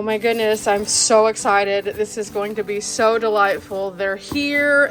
Oh my goodness, I'm so excited. This is going to be so delightful. They're here.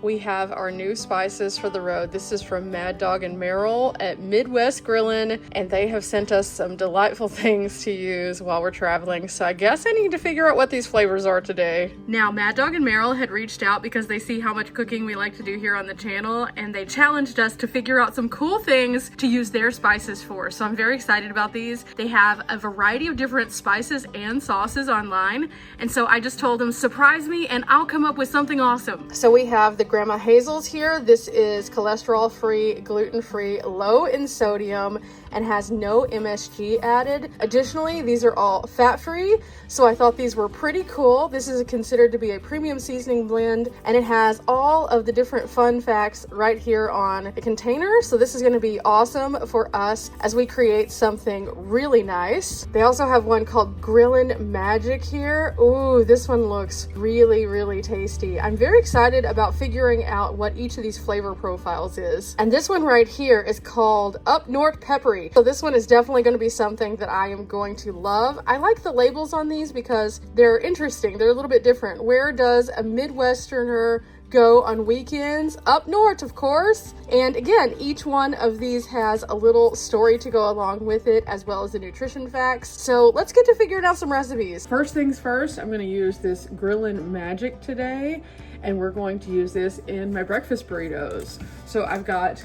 We have our new spices for the road. This is from Mad Dog and Merrill at Midwest Grillin', and they have sent us some delightful things to use while we're traveling. So I guess I need to figure out what these flavors are today. Now, Mad Dog and Merrill had reached out because they see how much cooking we like to do here on the channel, and they challenged us to figure out some cool things to use their spices for. So I'm very excited about these. They have a variety of different spices and sauces online, and so I just told them, surprise me and I'll come up with something awesome. So we have the Grandma Hazel's here. This is cholesterol-free, gluten-free, low in sodium, and has no MSG added. Additionally, these are all fat-free, so I thought these were pretty cool. This is considered to be a premium seasoning blend, and it has all of the different fun facts right here on the container. So this is going to be awesome for us as we create something really nice. They also have one called Grillin' Magic here. Ooh, this one looks really tasty. I'm very excited about figuring out what each of these flavor profiles is. And this one right here is called Up North Peppery. So this one is definitely going to be something that I am going to love. I like the labels on these because they're interesting. They're a little bit different. Where does a Midwesterner go on weekends? Up north, of course. And again, each one of these has a little story to go along with it, as well as the nutrition facts. So let's get to figuring out some recipes. First things first, I'm going to use this Grillin' Magic today, and we're going to use this in my breakfast burritos. So I've got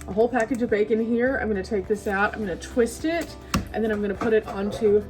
a whole package of bacon here. I'm going to take this out, I'm going to twist it, and then I'm going to put it onto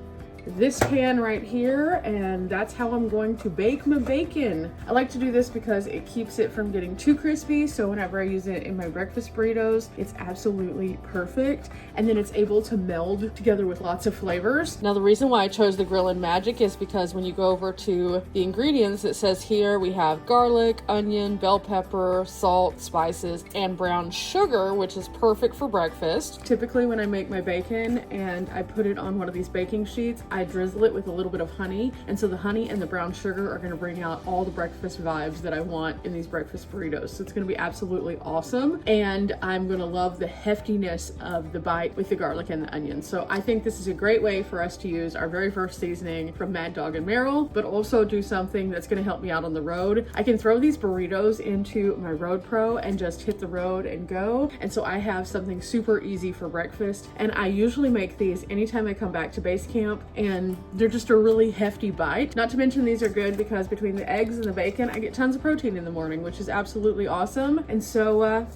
this pan right here, and that's how I'm going to bake my bacon. I like to do this because it keeps it from getting too crispy, so whenever I use it in my breakfast burritos, it's absolutely perfect, and then it's able to meld together with lots of flavors. Now, the reason why I chose the Grillin' Magic is because when you go over to the ingredients, it says here we have garlic, onion, bell pepper, salt, spices, and brown sugar, which is perfect for breakfast. Typically when I make my bacon and I put it on one of these baking sheets, I drizzle it with a little bit of honey, and so the honey and the brown sugar are going to bring out all the breakfast vibes that I want in these breakfast burritos. So it's going to be absolutely awesome, and I'm going to love the heftiness of the bite with the garlic and the onion. So I think this is a great way for us to use our very first seasoning from Mad Dog and Merrill, but also do something that's going to help me out on the road. I can throw these burritos into my Road Pro and just hit the road and go, and so I have something super easy for breakfast. And I usually make these anytime I come back to base camp, and they're just a really hefty bite. Not to mention these are good because between the eggs and the bacon, I get tons of protein in the morning, which is absolutely awesome. And so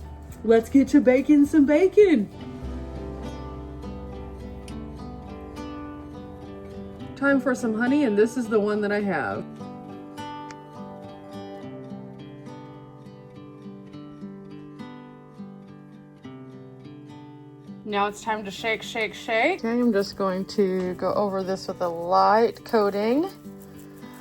let's get to baking some bacon. Time for some honey, and this is the one that I have. Now it's time to shake. Okay, I'm just going to go over this with a light coating.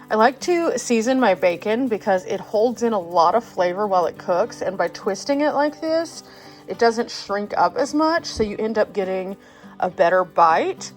I like to season my bacon because it holds in a lot of flavor while it cooks, and by twisting it like this, it doesn't shrink up as much, so you end up getting a better bite.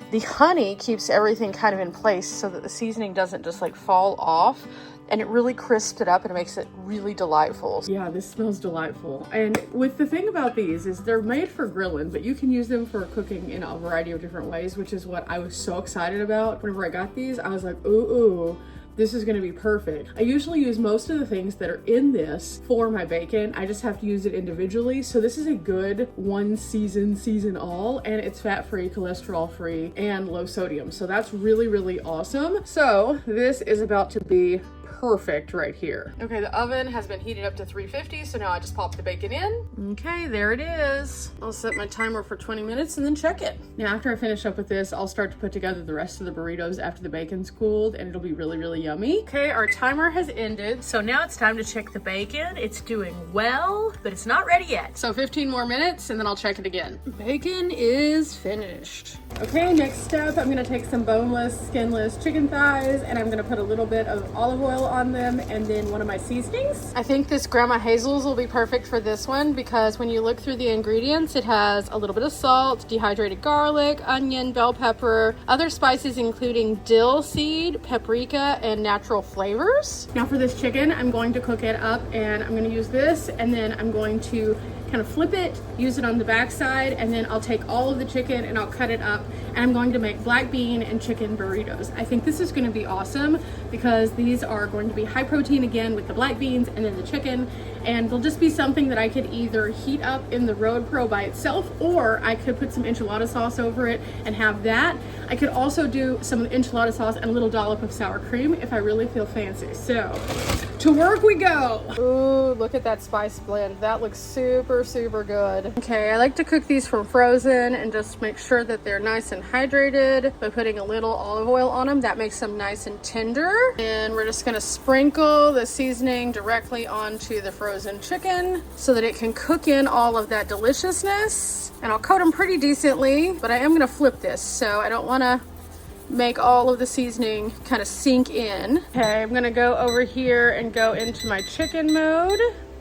The honey keeps everything kind of in place so that the seasoning doesn't just like fall off, and it really crisps it up and it makes it really delightful. Yeah, this smells delightful. And with the thing about these is they're made for grilling, but you can use them for cooking in a variety of different ways, which is what I was so excited about. Whenever I got these, I was like, ooh, this is going to be perfect. I usually use most of the things that are in this for my bacon. I just have to use it individually. So this is a good one season all, and it's fat-free, cholesterol-free, and low sodium. So that's really awesome. So this is about to be perfect right here. Okay, the oven has been heated up to 350, so now I just pop the bacon in. Okay, there it is. I'll set my timer for 20 minutes and then check it. Now, after I finish up with this, I'll start to put together the rest of the burritos after the bacon's cooled, and it'll be really yummy. Okay, our timer has ended, so now it's time to check the bacon. It's doing well, but it's not ready yet. So 15 more minutes, and then I'll check it again. Bacon is finished. Okay, next step, I'm gonna take some boneless, skinless chicken thighs, and I'm gonna put a little bit of olive oil on them, and then one of my seasonings. I think this Grandma Hazel's will be perfect for this one because when you look through the ingredients, it has a little bit of salt, dehydrated garlic, onion, bell pepper, other spices including dill seed, paprika, and natural flavors. Now for this chicken, I'm going to cook it up, and I'm going to use this, and then I'm going to kind of flip it, use it on the back side, and then I'll take all of the chicken and I'll cut it up, and I'm going to make black bean and chicken burritos. I think this is going to be awesome because these are going to be high protein again with the black beans and then the chicken, and they'll just be something that I could either heat up in the Road Pro by itself, or I could put some enchilada sauce over it and have that. I could also do some enchilada sauce and a little dollop of sour cream if I really feel fancy. So to work we go. Ooh, look at that spice blend. That looks super, super good. Okay, I like to cook these from frozen and just make sure that they're nice and hydrated by putting a little olive oil on them. That makes them nice and tender. And we're just gonna sprinkle the seasoning directly onto the frozen chicken so that it can cook in all of that deliciousness. And I'll coat them pretty decently, but I am gonna flip this, so I don't wanna make all of the seasoning kind of sink in. Okay, I'm gonna go over here and go into my chicken mode,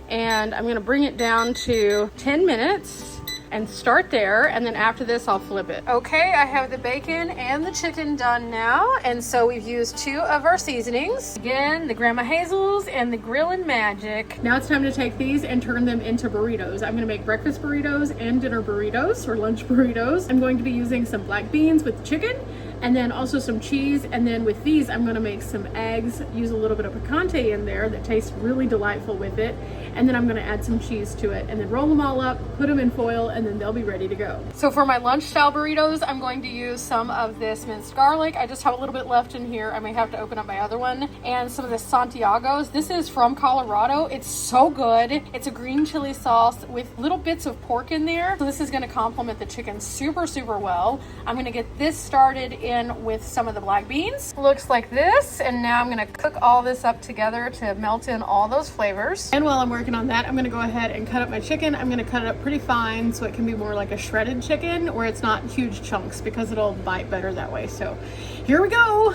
and I'm gonna bring it down to 10 minutes and start there, and then after this I'll flip it. Okay, I have the bacon and the chicken done now, and so we've used 2 of our seasonings. Again, the Grandma Hazel's and the Grillin' Magic. Now it's time to take these and turn them into burritos. I'm gonna make breakfast burritos and dinner burritos, or lunch burritos. I'm going to be using some black beans with chicken, and then also some cheese, and then with these I'm gonna make some eggs, use a little bit of picante in there that tastes really delightful with it, and then I'm gonna add some cheese to it, and then roll them all up, put them in foil, and then they'll be ready to go. So for my lunch style burritos, I'm going to use some of this minced garlic. I just have a little bit left in here. I may have to open up my other one. And some of the Santiago's. This is from Colorado. It's so good. It's a green chili sauce with little bits of pork in there. So this is gonna complement the chicken super, super well. I'm gonna get this started in with some of the black beans. Looks like this. And now I'm gonna cook all this up together to melt in all those flavors. And while I'm working on that, I'm gonna go ahead and cut up my chicken. I'm gonna cut it up pretty fine so it can be more like a shredded chicken where it's not huge chunks, because it'll bite better that way. So here we go.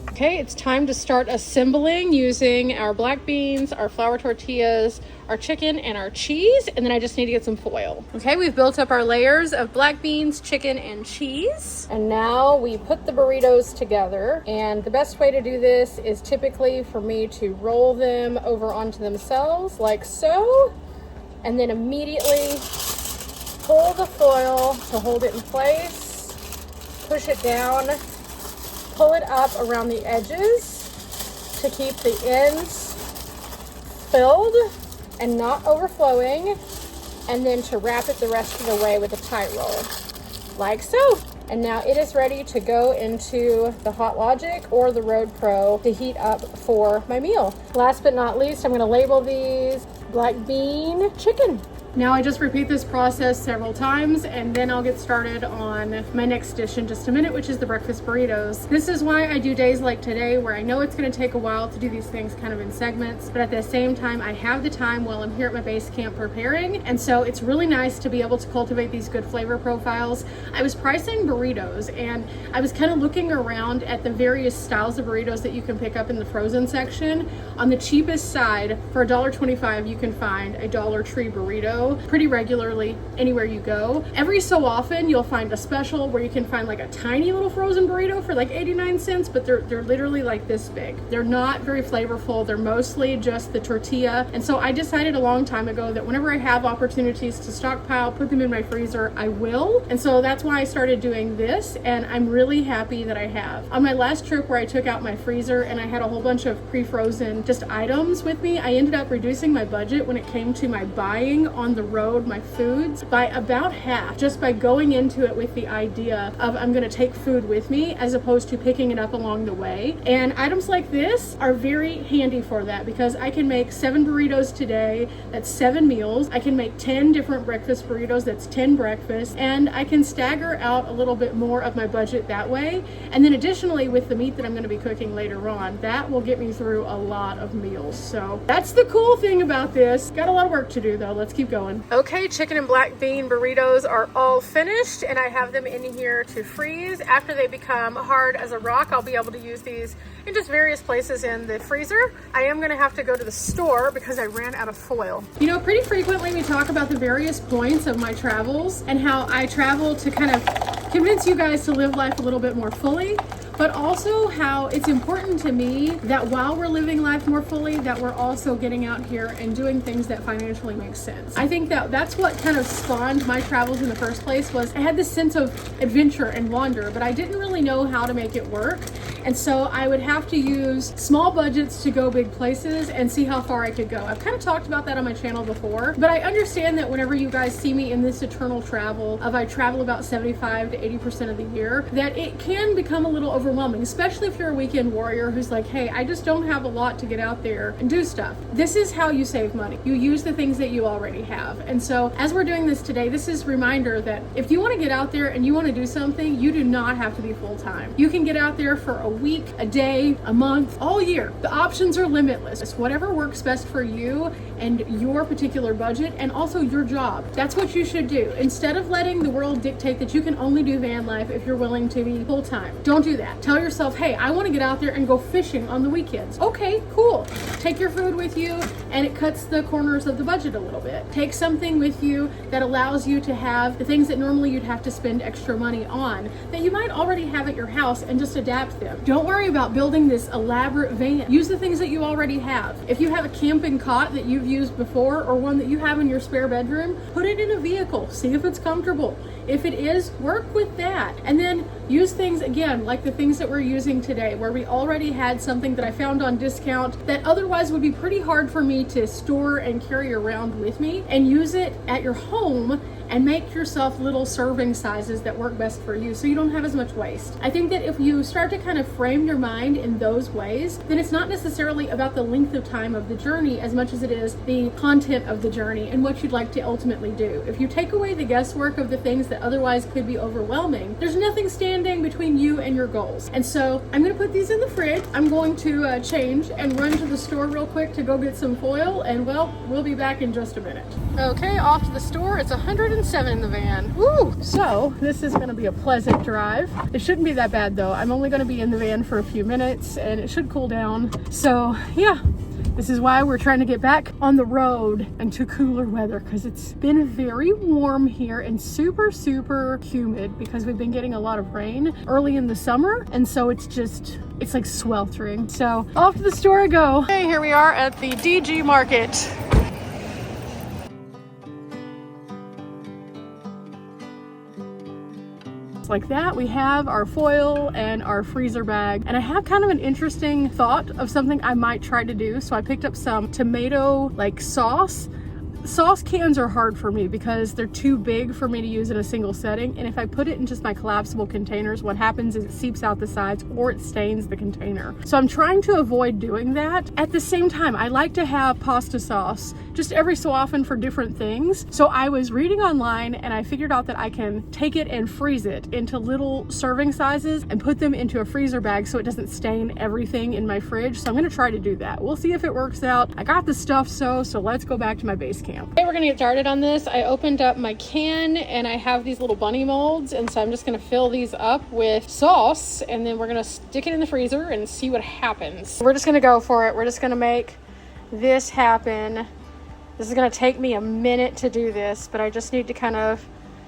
Okay, it's time to start assembling using our black beans, our flour tortillas, our chicken, and our cheese, and then I just need to get some foil. Okay, we've built up our layers of black beans, chicken, and cheese, and now we put the burritos together. And the best way to do this is typically for me to roll them over onto themselves like so, and then immediately pull the foil to hold it in place, push it down, pull it up around the edges to keep the ends filled and not overflowing, and then to wrap it the rest of the way with a tight roll, like so. And now it is ready to go into the Hot Logic or the Road Pro to heat up for my meal. Last but not least, I'm gonna label these black bean chicken. Now I just repeat this process several times, and then I'll get started on my next dish in just a minute, which is the breakfast burritos. This is why I do days like today, where I know it's gonna take a while to do these things kind of in segments, but at the same time, I have the time while I'm here at my base camp preparing, and so it's really nice to be able to cultivate these good flavor profiles. I was pricing burritos, and I was kind of looking around at the various styles of burritos that you can pick up in the frozen section. On the cheapest side, for $1.25, you can find a Dollar Tree burrito pretty regularly anywhere you go. Every so often you'll find a special where you can find like a tiny little frozen burrito for like 89 cents, but they're literally like this big. They're not very flavorful. They're mostly just the tortilla. And so I decided a long time ago that whenever I have opportunities to stockpile, put them in my freezer, I will. And so that's why I started doing this, and I'm really happy that I have. On my last trip where I took out my freezer and I had a whole bunch of pre-frozen just items with me, I ended up reducing my budget when it came to my buying on the road, my foods, by about half, just by going into it with the idea of I'm gonna take food with me as opposed to picking it up along the way. And items like this are very handy for that, because I can make 7 burritos today, that's 7 meals. I can make 10 different breakfast burritos, that's 10 breakfasts, and I can stagger out a little bit more of my budget that way. And then additionally, with the meat that I'm going to be cooking later on, that will get me through a lot of meals. So that's the cool thing about this. Got a lot of work to do though. Let's keep going. Okay, chicken and black bean burritos are all finished, and I have them in here to freeze. After they become hard as a rock, I'll be able to use these in just various places in the freezer. I am going to have to go to the store because I ran out of foil. You know, pretty frequently we talk about the various points of my travels and how I travel to kind of convince you guys to live life a little bit more fully. but also how it's important to me that while we're living life more fully, that we're also getting out here and doing things that financially make sense. I think that that's what kind of spawned my travels in the first place. Was I had this sense of adventure and wonder, but I didn't really know how to make it work. And so I would have to use small budgets to go big places and see how far I could go. I've kind of talked about that on my channel before, but I understand that whenever you guys see me in this eternal travel of I travel about 75 to 80% of the year, that it can become a little overwhelming, especially if you're a weekend warrior who's like, hey, I just don't have a lot to get out there and do stuff. This is how you save money. You use the things that you already have. And so as we're doing this today, this is a reminder that if you want to get out there and you want to do something, you do not have to be full-time. You can get out there for a week, a day, a month, all year. The options are limitless. It's whatever works best for you and your particular budget and also your job. That's what you should do. Instead of letting the world dictate that you can only do van life if you're willing to be full-time. Don't do that. Tell yourself, hey, I want to get out there and go fishing on the weekends. Okay, cool. Take your food with you and it cuts the corners of the budget a little bit. Take something with you that allows you to have the things that normally you'd have to spend extra money on that you might already have at your house and just adapt them. Don't worry about building this elaborate van. Use the things that you already have. If you have a camping cot that you've used before or one that you have in your spare bedroom, put it in a vehicle. See if it's comfortable. If it is, work with that. And then use things again, like the things that we're using today, where we already had something that I found on discount that otherwise would be pretty hard for me to store and carry around with me, and use it at your home and make yourself little serving sizes that work best for you so you don't have as much waste. I think that if you start to kind of frame your mind in those ways, then it's not necessarily about the length of time of the journey as much as it is the content of the journey and what you'd like to ultimately do. If you take away the guesswork of the things that otherwise could be overwhelming, there's nothing standing between you and your goals. And so I'm gonna put these in the fridge. I'm going to change and run to the store real quick to go get some foil, and well, we'll be back in just a minute. Okay, off to the store. It's 107 in the van. Woo! So this is going to be a pleasant drive. It shouldn't be that bad though. I'm only going to be in the van for a few minutes and it should cool down. So yeah, this is why we're trying to get back on the road into cooler weather, because it's been very warm here and super humid because we've been getting a lot of rain early in the summer, and so it's like sweltering. So off to the store I go. Hey, here we are at the DG Market. Like that, we have our foil and our freezer bag, and I have kind of an interesting thought of something I might try to do. So I picked up some tomato like sauce. Sauce cans are hard for me because they're too big for me to use in a single setting, and if I put it in just my collapsible containers, what happens is it seeps out the sides or it stains the container. So I'm trying to avoid doing that. At the same time, I like to have pasta sauce just every so often for different things. So I was reading online and I figured out that I can take it and freeze it into little serving sizes and put them into a freezer bag so it doesn't stain everything in my fridge. So I'm gonna try to do that. We'll see if it works out. I got the stuff so let's go back to my base camp. Okay, we're gonna get started on this. I opened up my can and I have these little bunny molds, and so I'm just gonna fill these up with sauce, and then we're gonna stick it in the freezer and see what happens. We're just gonna go for it. We're just gonna make this happen. This is gonna take me a minute to do this, but I just need to kind of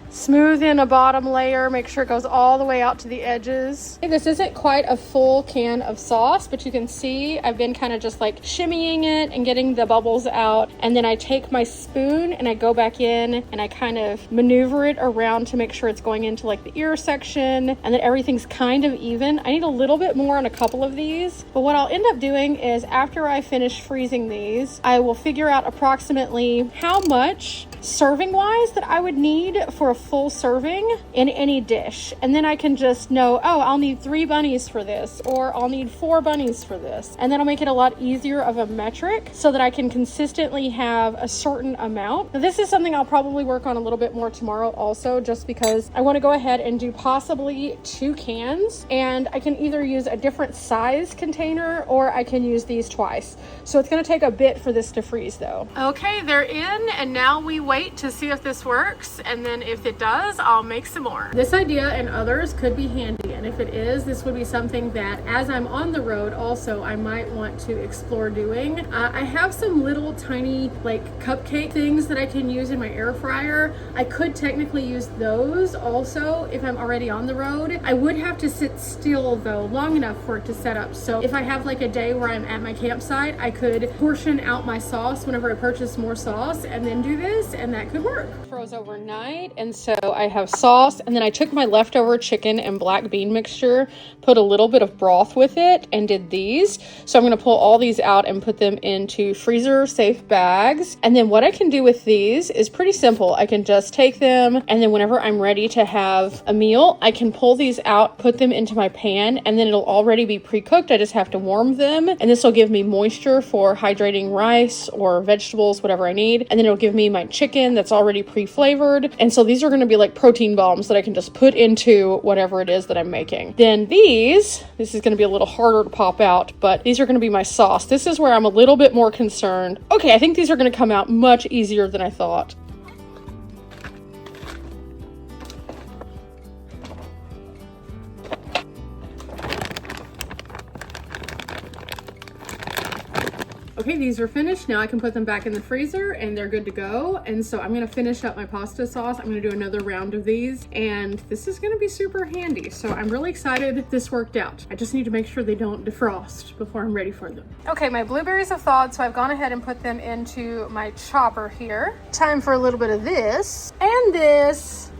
smooth in a bottom layer, make sure it goes all the way out to the edges. This isn't quite a full can of sauce, but you can see I've been kind of just like shimmying it and getting the bubbles out, and then I take my spoon and I go back in and I kind of maneuver it around to make sure it's going into like the ear section and that everything's kind of even. I need a little bit more on a couple of these, but what I'll end up doing is after I finish freezing these, I will figure out approximately how much serving wise that I would need for a full serving in any dish, and then I can just know, oh, I'll need 3 bunnies for this, or I'll need 4 bunnies for this, and then I'll make it a lot easier of a metric so that I can consistently have a certain amount. Now, this is something I'll probably work on a little bit more tomorrow also, just because I want to go ahead and do possibly 2 cans, and I can either use a different size container or I can use these twice. So it's going to take a bit for this to freeze though. Okay, they're in, and now we wait to see if this works, and then if it does, I'll make some more. This idea and others could be handy, and if it is, this would be something that as I'm on the road also I might want to explore doing. I have some little tiny like cupcake things that I can use in my air fryer. I could technically use those also if I'm already on the road. I would have to sit still though long enough for it to set up. So if I have like a day where I'm at my campsite, I could portion out my sauce whenever I purchase more sauce and then do this, and that could work. Froze overnight, and so I have sauce, and then I took my leftover chicken and black bean mixture, put a little bit of broth with it, and did these. So I'm gonna pull all these out and put them into freezer safe bags. And then what I can do with these is pretty simple. I can just take them, and then whenever I'm ready to have a meal, I can pull these out, put them into my pan, and then it'll already be pre-cooked. I just have to warm them, and this will give me moisture for hydrating rice or vegetables, whatever I need. And then it'll give me my chicken that's already pre-flavored. And so these are going to be like protein bombs that I can just put into whatever it is that I'm making. Then this is going to be a little harder to pop out, but these are going to be my sauce. This is where I'm a little bit more concerned. Okay, I think these are going to come out much easier than I thought. Okay, these are finished. Now I can put them back in the freezer and they're good to go. And so I'm gonna finish up my pasta sauce. I'm gonna do another round of these, and this is gonna be super handy. So I'm really excited this worked out. I just need to make sure they don't defrost before I'm ready for them. Okay, my blueberries have thawed, so I've gone ahead and put them into my chopper here. Time for a little bit of this and this.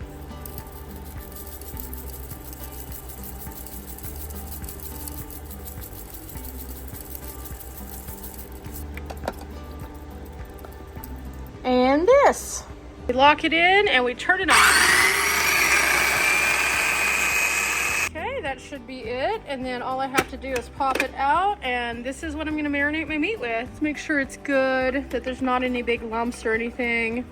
And this. We lock it in and we turn it on. Okay, that should be it. And then all I have to do is pop it out, and this is what I'm gonna marinate my meat with. Let's make sure it's good, that there's not any big lumps or anything.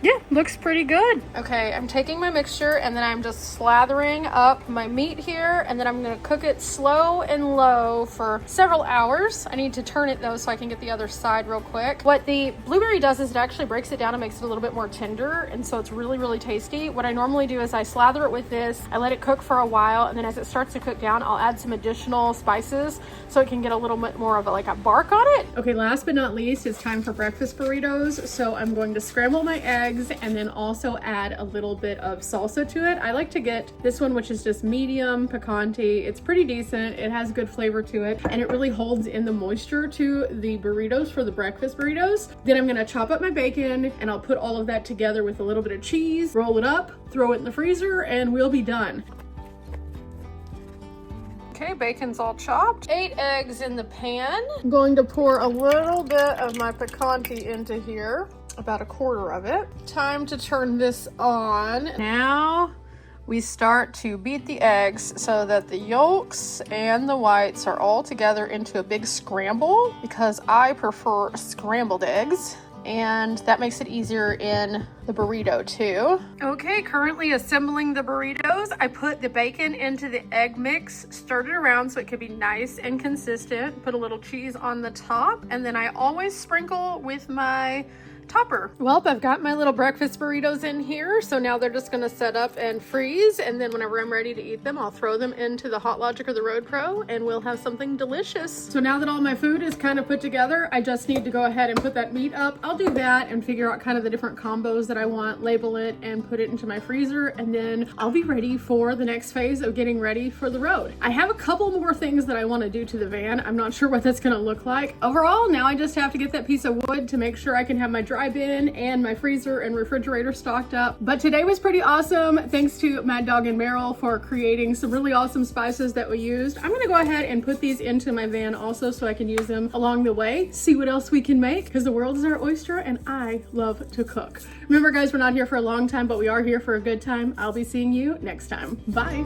Yeah, looks pretty good. Okay, I'm taking my mixture and then I'm just slathering up my meat here, and then I'm gonna cook it slow and low for several hours. I need to turn it though so I can get the other side real quick. What the blueberry does is it actually breaks it down and makes it a little bit more tender, and so it's really, really tasty. What I normally do is I slather it with this, I let it cook for a while, and then as it starts to cook down, I'll add some additional spices so it can get a little bit more of a bark on it. Okay, last but not least, it's time for breakfast burritos. So I'm going to scramble my eggs and then also add a little bit of salsa to it. I like to get this one, which is just medium picante. It's pretty decent. It has good flavor to it, and it really holds in the moisture to the burritos for the breakfast burritos. Then I'm gonna chop up my bacon, and I'll put all of that together with a little bit of cheese, roll it up, throw it in the freezer, and we'll be done. Okay, bacon's all chopped. 8 eggs in the pan. I'm going to pour a little bit of my picante into here, about a quarter of it. Time to turn this on. Now we start to beat the eggs so that the yolks and the whites are all together into a big scramble, because I prefer scrambled eggs, and that makes it easier in the burrito too. Okay, currently assembling the burritos. I put the bacon into the egg mix, stirred it around so it could be nice and consistent, put a little cheese on the top, and then I always sprinkle with my topper. Well, I've got my little breakfast burritos in here, so now they're just gonna set up and freeze, and then whenever I'm ready to eat them, I'll throw them into the Hot Logic or the Road Pro, and we'll have something delicious. So now that all my food is kind of put together, I just need to go ahead and put that meat up. I'll do that and figure out kind of the different combos that I want, label it, and put it into my freezer, and then I'll be ready for the next phase of getting ready for the road. I have a couple more things that I want to do to the van. I'm not sure what that's gonna look like. Overall, now I just have to get that piece of wood to make sure I can have my dry bin and my freezer and refrigerator stocked up. But today was pretty awesome. Thanks to Mad Dog and Meryl for creating some really awesome spices that we used. I'm gonna go ahead and put these into my van also so I can use them along the way, see what else we can make, because the world is our oyster and I love to cook. Remember guys, we're not here for a long time, but we are here for a good time. I'll be seeing you next time. Bye.